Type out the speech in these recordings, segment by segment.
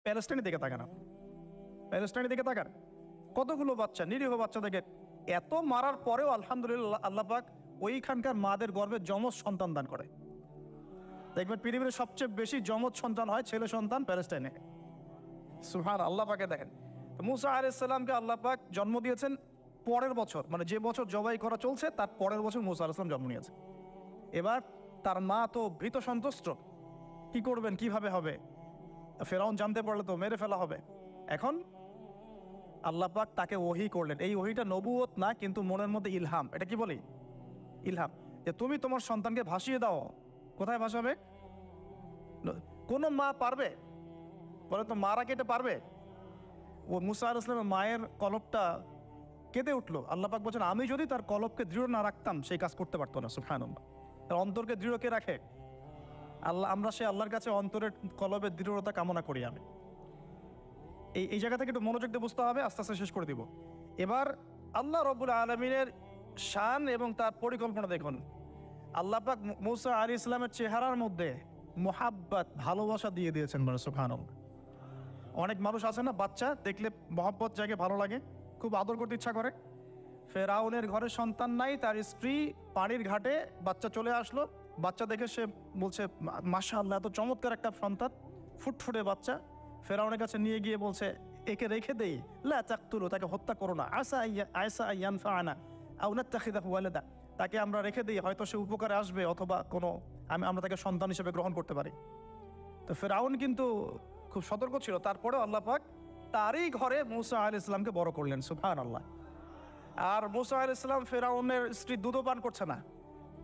প্যালেস্টাইনের দিকে তাকান, প্যালেস্টাইনের দিকে তাকান, কতগুলো বাচ্চা, নিরীহ বাচ্চাদেরকে এত মারার পরেও আলহামদুলিল্লাহ আল্লাহ পাক ওইখানকার মাদের গর্ভে যমজ সন্তান দান করে। দেখবেন পৃথিবীর সবচেয়ে বেশি যমজ সন্তান হয় ছেলে সন্তান প্যালেস্টাইনে। সুবহান আল্লাহ পাকে দেখেন, মুসা আলাইহিস সালামকে আল্লাহ পাক জন্ম দিয়েছেন পরের বছর, মানে যে বছর জবাই করা চলছে তার পরের বছর মুসা আলাইহিস সালাম জন্ম নিয়েছে। এবার তার মা তো ভীত সন্ত্রস্ত, কি করবেন, কিভাবে হবে, ফেরাউন জানতে পারলে তো মেরে ফেলা হবে। এখন আল্লাহ পাক তাকে ওহী করলেন। এই ওহীটা নবুয়ত না, কিন্তু মনের মধ্যে ইলহাম। এটা কি বলি? ইলহাম, যে তুমি তোমার সন্তানকে ভাসিয়ে দাও। কোথায় ভাসাবে? কোন মা পারবে বলে? তো মারা কেটে পারবে? ও মুসা আলাইহিস সালামের মায়ের কলবটা কেঁদে উঠলো। আল্লাহ পাক বলছেন, আমি যদি তার কলবকে দৃঢ় না রাখতাম সেই কাজ করতে পারতো না। সুবহানাল্লাহ। তার অন্তরকে দৃঢ় কে রাখে? আল্লাহ। আমরা সে আল্লাহর কাছে অন্তরের কলবের দৃঢ়তা কামনা করি। আমি এই জায়গা থেকে একটু মনোযোগ দিয়ে বুঝতে হবে, আস্তে আস্তে শেষ করে দিব। এবার আল্লাহ রাব্বুল আলামিনের শান এবং তার পরিকল্পনা দেখুন। আল্লাহ পাক মুসা আলাইহিস সালামের চেহারার মধ্যে মোহাব্বত, ভালোবাসা দিয়ে দিয়েছেন। মানে সুবহানাল্লাহ। অনেক মানুষ আছে না, বাচ্চা দেখলে মহব্বত জায়গায় ভালো লাগে, খুব আদর করতে ইচ্ছা করে। ফেরাউনের ঘরে সন্তান নাই, তার স্ত্রী পানির ঘাটে বাচ্চা চলে আসলো। বাচ্চা দেখে সে বলছে, মাশাআল্লাহ, এত চমৎকার একটা সন্তান, ফুটফুটে বাচ্চা। ফেরাউনের কাছে নিয়ে গিয়ে বলছে, একে রেখে দেই, লা তাকতুলু, তাকে হত্যা করো না, আয়সা ইয়ানফাআনা আও নাত্তাখিযাহু ওয়ালাদা, তাকে আমরা রেখে দিই, হয়তো সে উপকারে আসবে, অথবা আমরা তাকে সন্তান হিসেবে গ্রহণ করতে পারি। তো ফেরাউন কিন্তু খুব সতর্ক ছিল। তারপরেও আল্লাহ পাক তারই ঘরে মুসা আলাইহিস সালামকে বড় করলেন। সুবহানাল্লাহ। আর মুসা আলাইহিস সালাম ফেরাউনের স্ত্রী দুধও পান করছে না।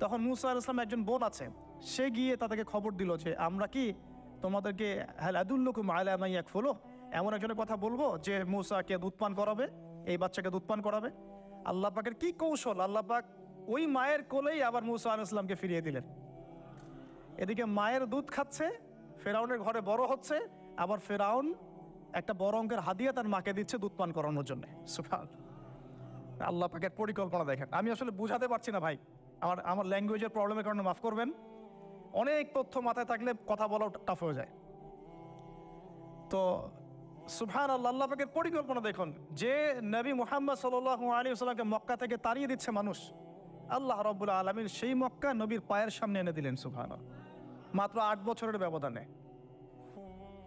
তখন মুসা আলাইহিস সালাম একজন বোন আছে, সে গিয়ে তাদেরকে খবর দিল যে, আমরা কি তোমাদেরকে হাল আদুল্লুকুম আলা মা ইয়াকফুলু, এমন একজনের কথা বলবো যে মুসাকে দুধ পান করাবে, এই বাচ্চাকে দুধ পান করাবে। আল্লাহ পাকের কি কৌশল! আল্লাহ পাক ওই মায়ের কোলেই আবার মুসা আলাইহিস সালামকে ফিরিয়ে দিলেন। এদিকে মায়ের দুধ খাচ্ছে, ফেরাউনের ঘরে বড় হচ্ছে, আবার ফেরাউন একটা বড় অঙ্কের হাদিয়া তার মাকে দিচ্ছে দুধ পান করানোর জন্য। সুবহানাল্লাহ। আল্লাহ পাকের পরিকল্পনা দেখেন। আমি আসলে বুঝাতে পারছি না ভাই, আমার ল্যাঙ্গুয়েজের প্রবলেমের কারণে মাফ করবেন। অনেক তথ্য মাথায় থাকলে কথা বলাও টাফ হয়ে যায়। তো সুবহানাল্লাহ, আল্লাহ পাকের পরিকল্পনা দেখুন। যে নবী মুহাম্মদ সাল্লাল্লাহু আলাইহি ওয়াসাল্লামকে মক্কা থেকে তাড়িয়ে দিচ্ছে মানুষ, আল্লাহ রাব্বুল আলামিন সেই মক্কা নবীর পায়ের সামনে এনে দিলেন। সুবহানাল্লাহ। মাত্র 8 বছরের ব্যবধানে।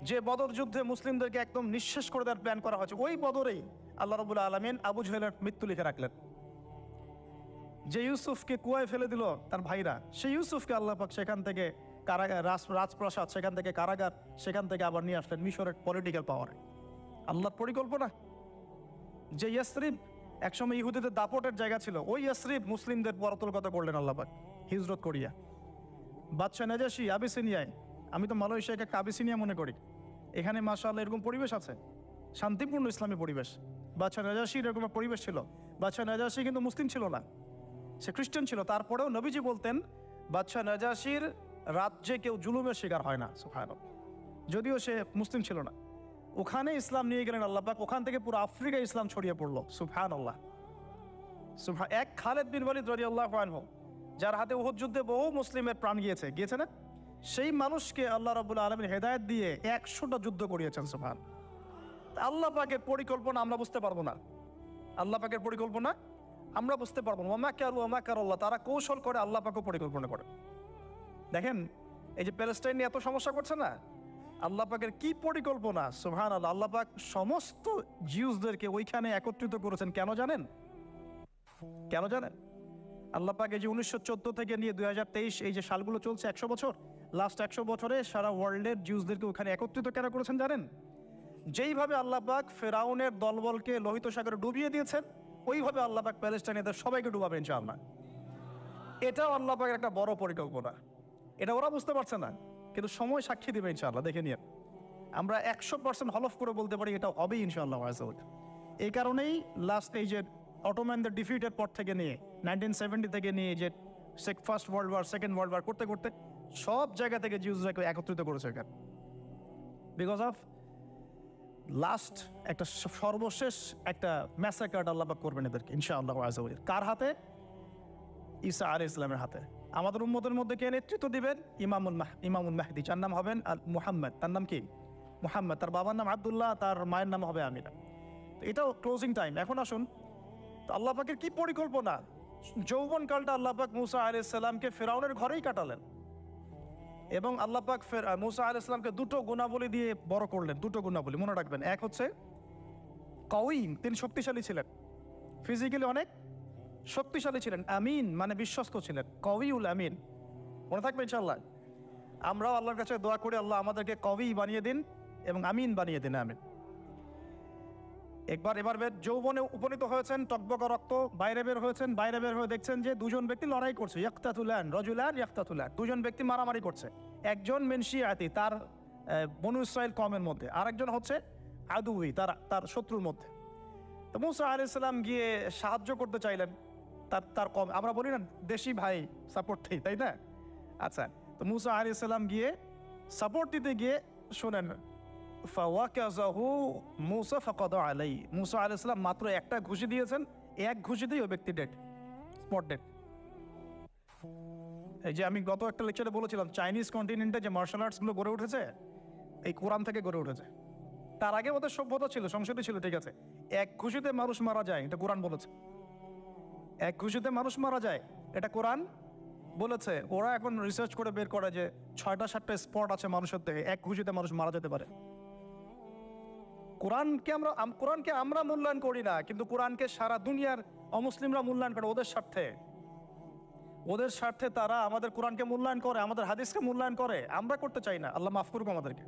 যে বদর যুদ্ধে মুসলিমদেরকে একদম নিঃশেষ করে দেওয়ার প্ল্যান করা হয়েছে, ওই বদরেই আল্লাহ রাব্বুল আলামিন আবু জেহেলের মৃত্যু লিখে রাখলেন। যে ইউসুফকে কুয়ায় ফেলে দিল তার ভাইরা, সেই ইউসুফকে আল্লাহ পাক সেখান থেকে কারাগার, রাজপ্রাসাদ, সেখান থেকে কারাগার, সেখান থেকে আবার নিয়ে আসলেন মিশরের পলিটিক্যাল পাওয়ারে। আল্লাহর পরিকল্পনা। যে ইয়াসরিব একসময় ইহুদিদের দাপটের জায়গা ছিল, ওই ইয়াসরিব মুসলিমদের পরতলগত করলেন আল্লাহ পাক হিজরত করিয়া। বাদশাহ নাজাশী আবিসিনিয়ায়, আমি তো মালয়েশিয়াকে একটা আবিসিনিয়া মনে করি, এখানে মাশাআল্লাহ এরকম পরিবেশ আছে, শান্তিপূর্ণ ইসলামী পরিবেশ। বাদশাহ নাজাশীর এরকম পরিবেশ ছিল। বাদশাহ নাজাশী কিন্তু মুসলিম ছিল না, সে খ্রিস্টান ছিল। তারপরেও নবীজি বলতেন, বাদশাহ নাজাশীর রাজ্যে কেউ জুলুমের শিকার হয় না। সুবহানাল্লাহ। যদিও সে মুসলিম ছিল না, ওখানে ইসলাম নিয়ে গেলেন আল্লাহ পাক। ওখান থেকে পুরো আফ্রিকায় ইসলাম ছড়িয়ে পড়লো। সুবহানাল্লাহ। এক খালেদ বিন ওয়ালিদ রাদিয়াল্লাহু আনহু, যার হাতে উহুদ যুদ্ধে বহু মুসলিমের প্রাণ গিয়েছে না, সেই মানুষকে আল্লাহ রাব্বুল আলামিন হেদায়েত দিয়ে 100টা যুদ্ধ করিয়েছেন। সুবহানাল্লাহ। আল্লাহ পাকের পরিকল্পনা আমরা বুঝতে পারবো না। আল্লাহ পাকের পরিকল্পনা আমরা বুঝতে পারবো না। ওয়া মা কারাল্লাহ, তারা কৌশল করে, আল্লাহ পাকও পরিকল্পনা করে। দেখেন, এই যে প্যালেস্টাইন নিয়ে এত সমস্যা করছে না, আল্লাহ পাকের কি পরিকল্পনা! সুবহানাল্লাহ। আল্লাহ পাক সমস্ত জিউসদেরকে ওইখানে একত্রিত করেছেন। কেন জানেন? কেন জানেন? আল্লাহ পাক এই যে 1914 থেকে নিয়ে 2023 এই যে সালগুলো চলছে, 100 বছর, লাস্ট 100 বছরে সারা ওয়ার্ল্ডের জিউসদেরকে ওখানে একত্রিত কেন করেছেন জানেন? যেইভাবে আল্লাহ পাক ফেরাউনের দলবলকে লোহিত সাগরে ডুবিয়ে দিয়েছেন, ওইভাবে আল্লাহ পাক প্যালেস্টাইনিদের সবাইকে ডুবাবে ইনশাআল্লাহ। এটাও আল্লাহ পাকের একটা বড় পরিকল্পনা। এটা ওরা বুঝতে পারছে না, কিন্তু সময় সাক্ষী দেবে ইনশাআল্লাহ। দেখে নিয়ে আমরা 100% হলফ করে বলতে পারি এটা হবেই ইনশাআল্লাহ। এই কারণেই লাস্ট এই যে অটোম্যানদের ডিফিটের পর থেকে নিয়ে 1970 থেকে নিয়ে যে first world war, second world war করতে করতে সব জায়গা থেকে জিউসদেরকে একত্রিত করেছে এখানে, বিকজ অফ লাস্ট একটা সর্বশেষ একটা ম্যাসাকার আল্লাহ পাক করবেন এদেরকে ইনশাআল্লাহ। কার হাতে? ঈসা আলাইহিস সালামের হাতে। আমাদের উম্মতের মধ্যে কে নেতৃত্ব দিবেন? ইমামুল মাহদি, যার নাম হবেন মুহাম্মদ। তার নাম কি? মুহাম্মদ, তার বাবার নাম আব্দুল্লাহ, তার মায়ের নাম হবে আমিনা। তো এটাও ক্লোজিং টাইম। এখন আসুন, তো আল্লাহ পাকের কি পরিকল্পনা, যৌবনকালটা আল্লাহ পাক মুসা আলাইহিস সালামকে ফেরাউনের ঘরেই কাটালেন, এবং আল্লাহ পাক মুসা আলাইহিস সালামকে দুটো গুণাবলী দিয়ে বড় করলেন। দুটো গুণাবলী মনে রাখবেন, এক হচ্ছে কওয়িম, তিনি শক্তিশালী ছিলেন, ফিজিক্যালি অনেক শক্তিশালী ছিলেন। আমিন মানে বিশ্বস্ত ছিলেন, কওয়িউল আমিন, মনে থাকবে ইনশাআল্লাহ। আমরাও আল্লাহর কাছে দোয়া করি, আল্লাহ আমাদেরকে কওয়ি বানিয়ে দিন এবং আমিন বানিয়ে দিন, আমিন। এবার যৌবনে উপনীত হয়েছেন, টকবকা রক্ত, বাইরে বের হয়েছেন, বাইরে বের হয়ে দেখছেন যে দুজন ব্যক্তি লড়াই করছে, ইয়াক্তাতুলান রজুলান ইয়াক্তাতুলান, দুজন ব্যক্তি মারামারি করছে। একজন মিন শিয়াতি, তার বনু ইসরাইল কওমের মধ্যে, আরেকজন হচ্ছে আদুই, তার শত্রুর মধ্যে। তো মুসা আলাইহিস সালাম গিয়ে সাহায্য করতে চাইলেন তার কম, আমরা বলি না দেশি ভাই সাপোর্ট দেই, তাই না? আচ্ছা, তো মুসা আলাইহিস সালাম গিয়ে সাপোর্ট দিতে গিয়ে শোনেন, ফাওয়াকাযাহু মুসা ফাকাদা আলাইহি, মুসা আলাইহিস সালাম মাত্র একটা ঘুষি দিয়েছেন, এক ঘুষিতেই ওই ব্যক্তি ডেড, স্পট ডেড। এই যে আমি গত একটা লেকচারে বলেছিলাম, চাইনিজ কন্টিনেন্টে যে মার্শাল আর্টস গুলো গড়ে উঠেছে, এই কোরআন থেকে গড়ে উঠেছে। তার আগে ওদের সভ্যতা ছিল, সংস্কৃতি ছিল, ঠিক আছে। এক ঘুষিতে মানুষ মারা যায়, এটা কোরআন বলেছে। এক ঘুষিতে মানুষ মারা যায়, এটা কোরআন বলেছে। ওরা এখন রিসার্চ করে বের করে যে 6টা-7টা স্পট আছে মানুষের দেহে, এক ঘুষিতে মানুষ মারা যেতে পারে। কোরআনকে আমরা মূল্যায়ন করি না, কিন্তু কোরআনকে সারা দুনিয়ার অমুসলিমরা মূল্যায়ন করে ওদের স্বার্থে। ওদের স্বার্থে তারা আমাদের কোরআনকে মূল্যায়ন করে, আমাদের হাদিসকে মূল্যায়ন করে। আমরা করতে চাই না, আল্লাহ মাফ করুক আমাদেরকে।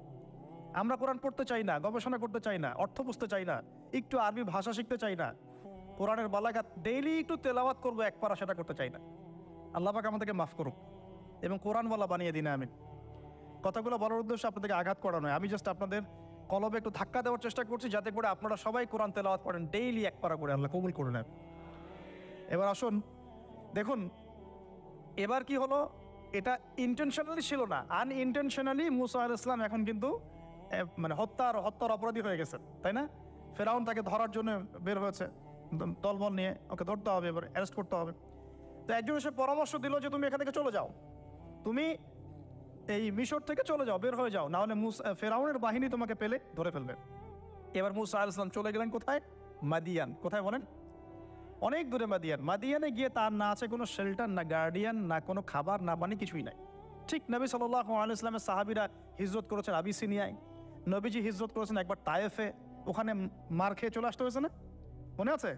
আমরা কোরআন পড়তে চাই না, গবেষণা করতে চাই না, অর্থ বুঝতে চাই না, একটু আরবি ভাষা শিখতে চাই না, কোরআনের বালাগাত ডেইলি একটু তেলাওয়াত করবো এক পারা, সেটা করতে চাই না। আল্লাহ পাক আমাদেরকে মাফ করুক এবং কোরআন বলা বানিয়ে দিন, আমিন। কথাগুলো বলার উদ্দেশ্য আপনাদেরকে আঘাত করা নয়, আমি জাস্ট আপনাদের কলবে একটু ধাক্কা দেওয়ার চেষ্টা করছি, যাতে করে আপনারা সবাই কোরআন তেলাওয়াত করেন ডেইলি এক পারা করে, আল্লাহ কবুল করে নেন। এবার আসুন, দেখুন এবার কি হলো, এটা ইন্টেনশনালি ছিল না, আনইনটেনশনালি মুসা আলাইহিস সালাম এখন কিন্তু মানে হত্যার অপরাধী হয়ে গেছেন, তাই না? ফেরাউন তাকে ধরার জন্য বের হয়েছে দলবল নিয়ে, ওকে ধরতে হবে, এবার অ্যারেস্ট করতে হবে। তো একজন এসে পরামর্শ দিল যে তুমি এখান থেকে চলে যাও, তুমি এই মিশর থেকে চলে যাও, বের হয়ে যাও, না হলে ফেরাউনের বাহিনী তোমাকে পেলে ধরে ফেলবে। এবার মুসা আলাইহিস সালাম চলে গেলেন কোথায়? মাদিয়ান। কোথায় বলেন? অনেক দূরে মাদিয়ান। মাদিয়ানে গিয়ে তার না আছে কোনো শেল্টার, না গার্ডিয়ান, না কোনো খাবার, না পানি, কিছুই নাই। ঠিক নবী সাল্লাল্লাহু আলাইহি ওয়াসাল্লামের সাহাবীরা হিজরত করেছেন আবিসিনিয়ায়, নবীজি হিজরত করেছেন একবার তায়েফে, ওখানে মার খেয়ে চলে আসতে হয়েছে না, মনে আছে?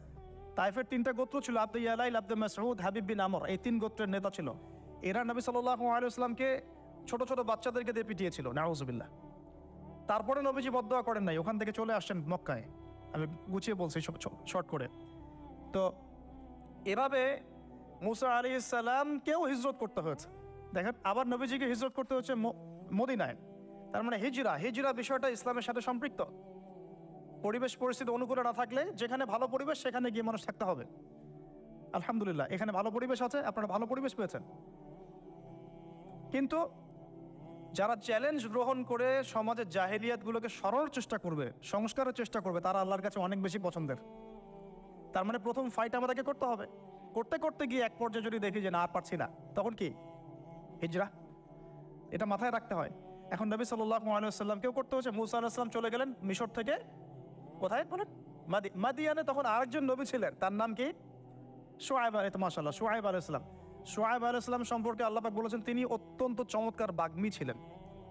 তায়েফের 3টা গোত্র ছিল, আব্দু ইয়ালাইল, আব্দু মাসউদ, হাবিব বিন আমর, এই 3 গোত্রের নেতা ছিল। এরা নবী সাল্লাল্লাহু আলাইহি ওয়াসাল্লামকে ছোট ছোট বাচ্চাদেরকে দিয়ে পিটিয়েছিল, নাউজুবিল্লাহ। তারপরে নবীজি বদদোয়া করেন নাই, ওখান থেকে চলে আসছেন মক্কায়। আমি গুছিয়ে বলছি শর্ট করে। তো এভাবে মুসা আলাইহিস সালামকেও হিজরত করতে হয়েছে। দেখেন, আবার নবীজিকে হিজরত করতে হচ্ছে মদিনায়। তার মানে হিজরা বিষয়টা ইসলামের সাথে সম্পৃক্ত। পরিবেশ পরিস্থিতি অনুকূলে না থাকলে, যেখানে ভালো পরিবেশ সেখানে গিয়ে মানুষ থাকতে হবে। আলহামদুলিল্লাহ, এখানে ভালো পরিবেশ আছে, আপনারা ভালো পরিবেশ পেয়েছেন। কিন্তু যারা চ্যালেঞ্জ গ্রহণ করে সমাজের জাহেলিয়াতগুলোকে সরানোর চেষ্টা করবে, সংস্কারের চেষ্টা করবে, তারা আল্লাহর কাছে অনেক বেশি পছন্দের। তার মানে প্রথম ফাইট আমাদেরকে করতে হবে। করতে করতে গিয়ে এক পর্যায়ে যদি দেখি যে না, আর পারছি না, তখন কি? হিজরা। এটা মাথায় রাখতে হয়। এখন নবী সাল্লাল্লাহু আলাইহি ওয়াসাল্লামকেও করতে হচ্ছে। মুসা আলাইহিস সালাম চলে গেলেন মিশর থেকে কোথায় বলেন? মাদিয়ানে। তখন আরেকজন নবী ছিলেন, তার নাম কি? শুআয়ব আলাইহিস সালাম। মাশাআল্লাহ, শুআয়ব আলাইহিস সালাম। শুআয়ব আলাইহিস সালাম সম্পর্কে আল্লাহ পাক বলেছেন তিনি অত্যন্ত চমৎকার বাগ্মী ছিলেন।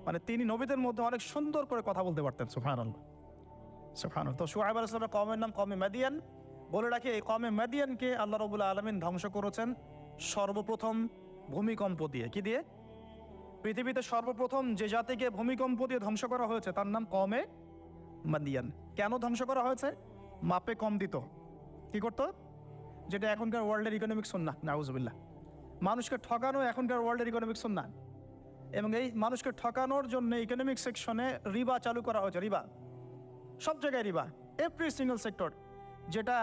মানে তিনি নবীদের মধ্যে অনেক সুন্দর করে কথা বলতে পারতেন। সুবহানাল্লাহ, সুবহানাল্লাহ। তো শুআয়ব আলাইহিস সালামের কওমের নাম কওমে মাদিয়ান। বলে রাখি, এই কওমে মাদিয়ানকে আল্লাহ রাব্বুল আলামিন ধ্বংস করেছেন সর্বপ্রথম ভূমিকম্প দিয়ে। কি দিয়ে? পৃথিবীতে সর্বপ্রথম যে জাতিকে ভূমিকম্প দিয়ে ধ্বংস করা হয়েছে তার নাম কওমে মাদিয়ান। কেন ধ্বংস করা হয়েছে? মাপে কম দিত। কি করতো? যেটা এখনকার ওয়ার্ল্ডের ইকোনমিক সুন্নাহ, নাউজুবিল্লাহ। মানুষকে ঠকানো এখনকার ওয়ার্ল্ডের ইকোনমিক সুন্নাহ। এবং এই মানুষকে ঠকানোর জন্য ইকোনমিক সেকশনে রিবা চালু করা হয়েছে। রিবা, সব জায়গায় রিবা, এভরি সিঙ্গল সেক্টর, যেটা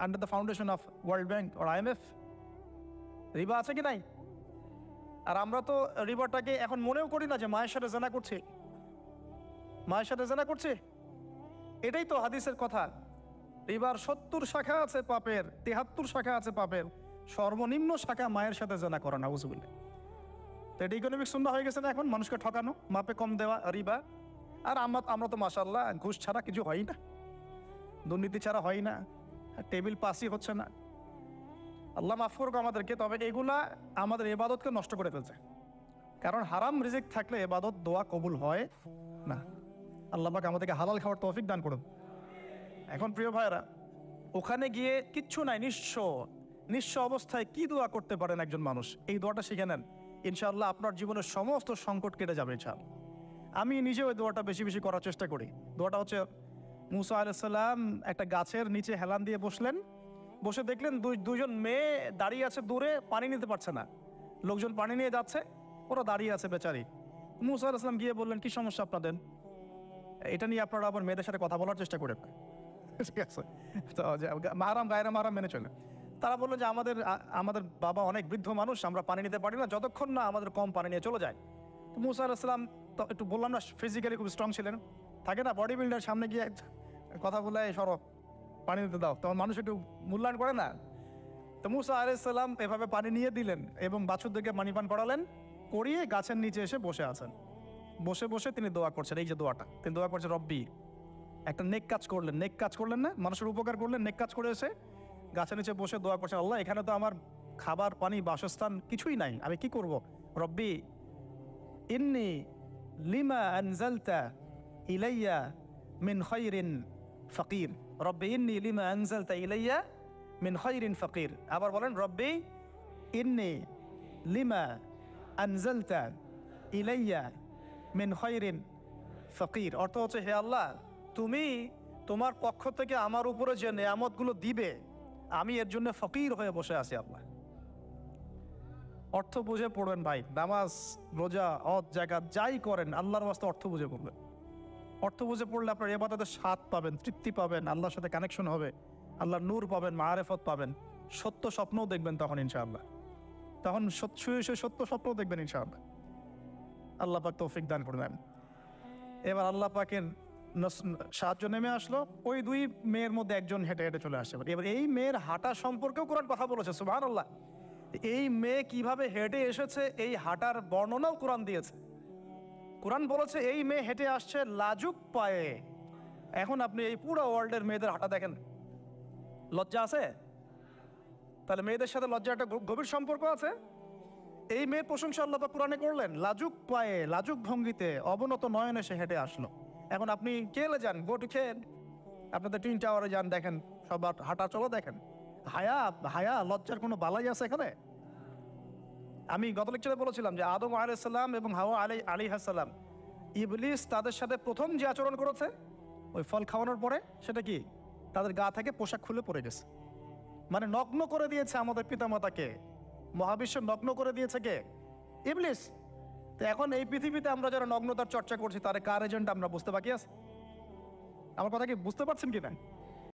under the foundation of World Bank আর IMF। রিবা আছে কি নাই? আর আমরা তো রিবাটাকে এখন মনেও করি না যে মায়ের সাথে জেনা করছি, মায়ের সাথে জেনা করছি। এটাই তো হাদিসের কথা। রিবার 70 শাখা আছে পাপের, 73 শাখা আছে পাপের, সর্বনিম্ন শাখা মায়ের সাথে জেনা করা, নাউজুবিল্লাহ। তো এটা ইকোনমিক সুন্নাহ হয়ে গেছে না এখন, মানুষকে ঠকানো, মাপে কম দেওয়া, রিবা। আর আমরা তো মাশাআল্লাহ ঘুষ ছাড়া কিছু হয় না, দুর্নীতি ছাড়া হয় না, টেবিল পাসই হচ্ছে না। আল্লাহ মাফ করুক আমাদেরকে। তবে এগুলা আমাদের ইবাদতকে নষ্ট করে ফেলছে, কারণ হারাম রিজিক থাকলে ইবাদত দোয়া কবুল হয় না। আল্লাহ পাক আমাদেরকে হালাল খাওয়ার তৌফিক দান করুন। এখন প্রিয় ভাইরা, ওখানে গিয়ে কিচ্ছু নাই, নিঃস্ব অবস্থায় কি দোয়া করতে পারেন একজন মানুষ, এই দোয়াটা শিখে নেন, ইনশাআল্লাহ আপনার জীবনের সমস্ত সংকট কেটে যাবে ইনশাআল্লাহ। আমি নিজেও ওই দোয়াটা বেশি বেশি করার চেষ্টা করি। দোয়াটা হচ্ছে, মুসা আলাইহিস সালাম একটা গাছের নিচে হেলান দিয়ে বসলেন, বসে দেখলেন দুইজন মেয়ে দাঁড়িয়ে আছে দূরে, পানি নিতে পারছে না, লোকজন পানি নিয়ে যাচ্ছে, ওরা দাঁড়িয়ে আছে বেচারি। মুসা আলাইহিস সালাম গিয়ে বললেন, কি সমস্যা আপনাদের? এটা নিয়ে আপনারা আবার মেয়েদের সাথে কথা বলার চেষ্টা করেন, ঠিক আছে? তো মাহারাম গায়রা মাহারাম মেনে চলে। তারা বললো যে আমাদের বাবা অনেক বৃদ্ধ মানুষ, আমরা পানি নিতে পারি না যতক্ষণ না আমাদের কম পানি নিয়ে চলে যায়। তো মুসা আলাইহিস সালাম তো একটু বললাম না, ফিজিক্যালি খুব স্ট্রং ছিলেন, থাকে না বডি বিল্ডার, সামনে গিয়ে কথা বলে সরব পানি নিতে দাও, তখন মানুষ একটু মূল্যায়ন করে না। তো মুসা আলাইহিস সালাম এভাবে পানি নিয়ে দিলেন এবং বাছুরদেরকে পানি পান করালেন, করিয়ে গাছের নিচে এসে বসে আছেন। বসে বসে তিনি দোয়া করছেন, এই যে দোয়াটা তিনি দোয়া করছেন, রব্বি, একটা নেক কাজ করলেন না, মানুষের উপকার করলেন, নেক কাজ করে এসে গাছের নিচে বসে দোয়া করছেন, আল্লাহ এখানে তো আমার খাবার পানি বাসস্থান কিছুই নাই, আমি কি করব? রব্বি ইন্নি লিমা আনজালতা ইলাইয়া মিন খায়রিন ফাকির, রব্বি ইন্নি লিমা আনজালতা ইলাইয়া মিন খায়রিন ফাকির। আবার বলেন, রব্বি ইন্নি লিমা আনজালতা ইলাইয়া মিন খায়রিন ফাকির। অর্থ হচ্ছে, হে আল্লাহ, তুমি তোমার পক্ষ থেকে আমার উপরে যে নেয়ামতগুলো দিবে, আমি এর জন্য ফকির হয়ে বসে আছি। আল্লাহ অর্থ বুঝে পড়বেন ভাই, নামাজ রোজা হজ জাকাত যাই করেন আল্লাহর ওয়াস্তে অর্থ বুঝে পড়বেন। অর্থ বুঝে পড়লে আপনার ইবাদতের স্বাদ পাবেন, তৃপ্তি পাবেন, আল্লাহর সাথে কানেকশন হবে, আল্লাহর নূর পাবেন, মাআরিফত পাবেন, সত্য স্বপ্নও দেখবেন তখন ইনশাআল্লাহ। তখন শুয়ে সত্য স্বপ্নও দেখবেন ইনশাআল্লাহ। আল্লাহ পাক তৌফিক দান করবেন। এবার আল্লাহ পাকের সাহায্য নেমে আসলো, ওই দুই মেয়ের মধ্যে একজন হেঁটে হেঁটে চলে আসছে। এবার এই মেয়ের হাঁটা সম্পর্কেও কোরআন কথা বলেছে, সুবহানাল্লাহ। এই মেয়ে কিভাবে হেঁটে এসেছে এই হাঁটার বর্ণনাও কোরআন দিয়েছে। কোরআন বলেছে এই মেয়ে হেঁটে আসছে লাজুক পায়ে। এখন আপনি এই পুরো ওয়ার্ল্ডের মেয়েদের হাঁটা দেখেন, লজ্জা আছে? তাহলে মেয়েদের সাথে লজ্জা একটা গভীর সম্পর্ক আছে। এই মেয়ের প্রশংসা আল্লাহ পাক কোরআনে করলেন, লাজুক পায়ে, লাজুক ভঙ্গিতে, অবনত নয়নে সে হেঁটে আসলো। এখন আপনি কেলে যান, গো টু খেল, আপনাদের টুইন টাওয়ারে যান, দেখেন সবার হাঁটা চলো দেখেন। হায়া লজ্জার কোনো বালাই আছে এখানে? আমি গত লেকচারে বলেছিলাম যে আদম আলাইহিস সালাম এবং হাওয়া আলাইহিস সালাম, ইবলিস তাদের সাথে প্রথম যে আচরণ করেছে ওই ফল খাওয়ানোর পরে, সেটা কি? তাদের গা থেকে পোশাক খুলে পড়ে গেছে, মানে নগ্ন করে দিয়েছে আমাদের পিতামাতাকে, মহাবিশ্ব নগ্ন করে দিয়েছে কে? ইবলিস। তো এখন এই পৃথিবীতে আমরা যারা নগ্নতার চর্চা করছি, তার কার এজেন্ট আমরা বুঝতে বাকি আছে? আমার কথা কি বুঝতে পারছেন কি না?